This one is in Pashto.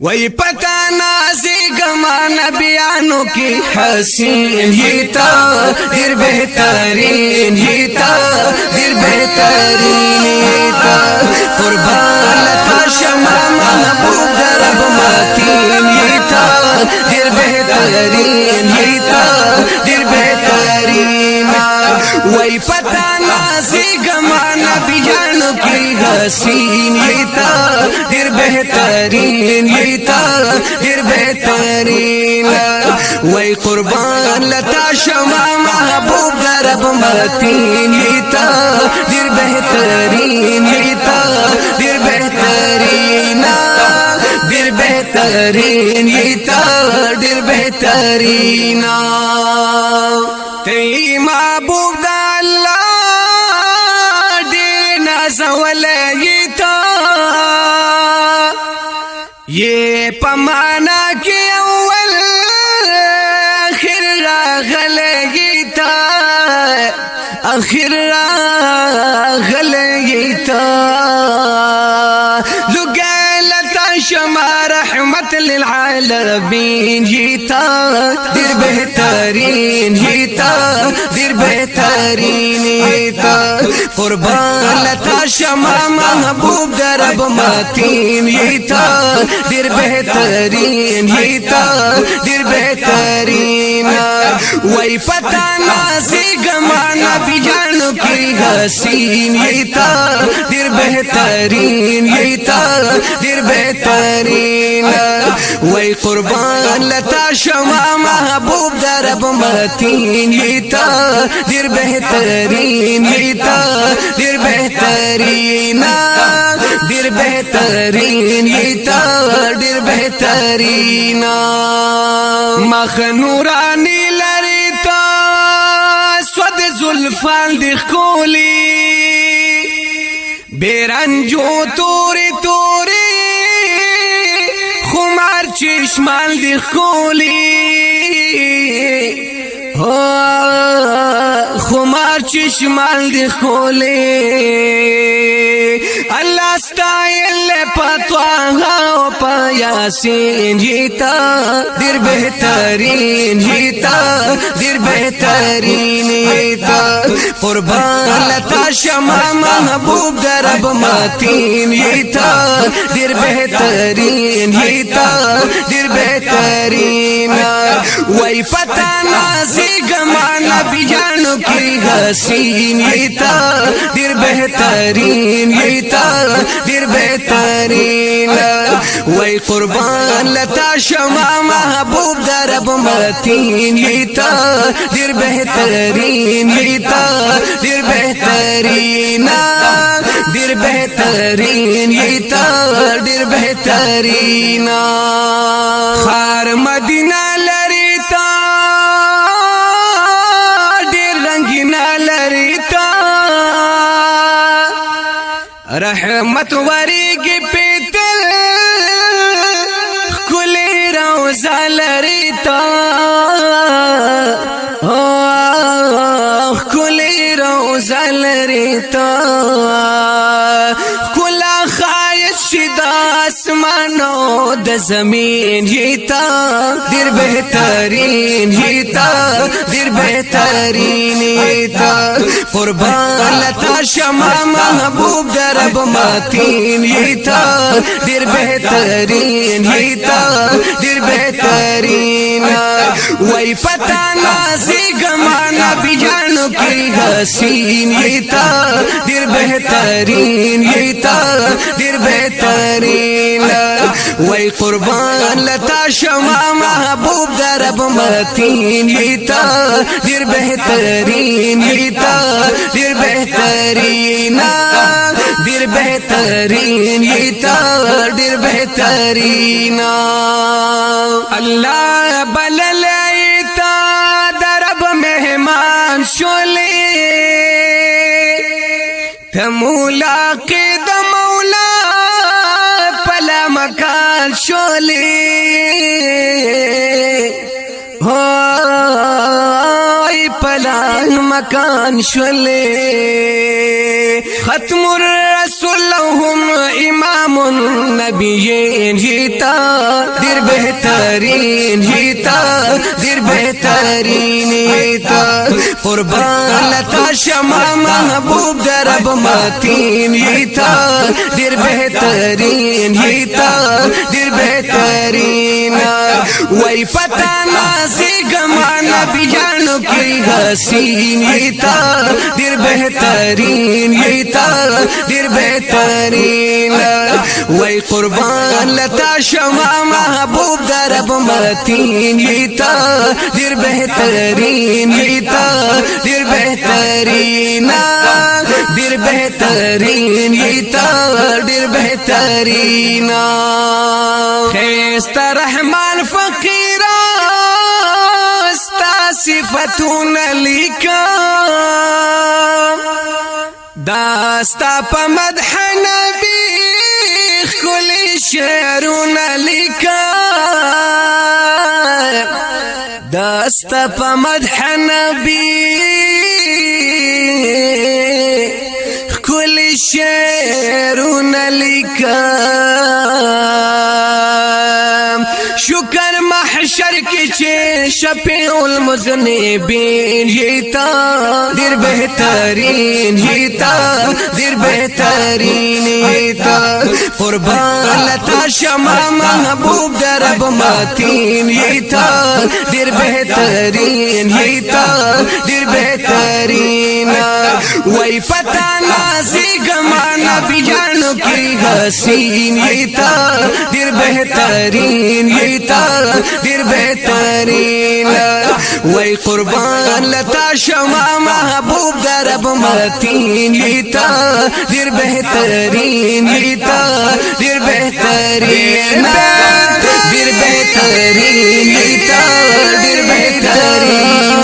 وی پتا نازی گما نبیانو کی حسین ہی تا دیر بہترین ہی تا دیر بہترین ہی تا قربان لتا شما محبوب درب ماتین ہی تا دیر بہترین ہی تا دیر بہترین وی پتا نازی گما نبیانو کی حسین ہی تا دیر بہترین ہی تا دیر بہترین وی قربان لتا شما محبوب درب ماتین ہی تا دیر بہترین ہی تا دیر بہترین دیر بہترین ہی تا دیر بہترین تی محبوب دا اللہ دیر نازولی تا یہ پمانا کی اول آخر راغلگی تا آخر راغلگی تا لگالتا شما رحمت للعالمین جیتا دیر بہترین جیتا دیر بہترین جیتا قربان لتا شما محبوب درب ماتین جیتا دیر بہترین جیتا دیر بہترین وی پتا نازی گما نبی جانو کی حسین جیتا دیر بہترین جیتا دیر بہترین وی قربان لتا شما محبوب درب ماتین جیتا دیر بہترین جیتا دیر بہترین دیر بہترین جیتا دیر بہترین مخنورانی لریتا سود زلفان دی خولی بیرنجو توری توری خمار چشمان دی خولی خمار چشمان دی خولی اللہ ستائل پتواها و پا یاسین جیتا دیر بہترین جیتا دیر بہترین جیتا قربان لتا شما محبوب درب ماتین جیتا دیر بہترین جیتا دیر بہترین وی پتا نازی گما نبی جانو کی حسین جیتا دیر بہترین جیتا دیر بہترین وی قربان لتا شما محبوب درب ماتین جیتا دیر بہترین جیتا دیر بہترین دیر بہترین جیتا دیر بہترین خار مدینہ لریتا دیر رنگینا لریتا رحمت وریگی پیتل کلی روزہ لریتا کلی روزہ لریتا کلا خواہش شدہ آسمانو د زمین جیتا دیر بہترین جیتا دیر بہترین جیتا قربان لتا شما محبوب درب ماتین جیتا دیر بہترین جیتا دیر بہترین وی پتا نازی گما نبی جانو کی حسین جیتا دیر بہترین جیتا دیر بہترین وی قربان لتا شما محبوب درب ماتین جیتا دیر بہترین جیتا دیر بہترین دیر بہترین جیتا دیر بہترین اللہ بللیتا درب مہمان شولی تمولا قید مولا پلا مکان شولی پلا مکان شولی ختم الرسول لهم امام النبيين جيتا دير بهترين جيتا دير بهترين جيتا قربان لتا شما محبوب درب متين جيتا دير بهترين جيتا دير بهترين وای پتا نازی گما نبی جانو کی حسین جیتا دیر بہترین جیتا دیر بہترین وای قربان لتا شما محبوب درب متین جیتا دیر بہترین جیتا دیر بہترین دیر بہترین جیتا دیر بہترین خیست رحمان فقیرا استا صفتون لکا داستا پا مدح نبی کل شعرون لکا داستا پا مدح نبی کل شعرون لکا شکر محشر کی چه شفیع المذنبین جیتا دیر بہترین جیتا دیر بہترین جیتا قربان لتا شما محبوب درب متین جیتا دیر بہترین جیتا دیر بہترین وای پتا نازی گما نبی جانو کی حسین جیتا دیر بہترین جیتا دیر بہترین وای قربان لتا شما محبوب درب متین جیتا دیر بہترین جیتا دیر بہترین دیر بہترین جیتا دیر بہترین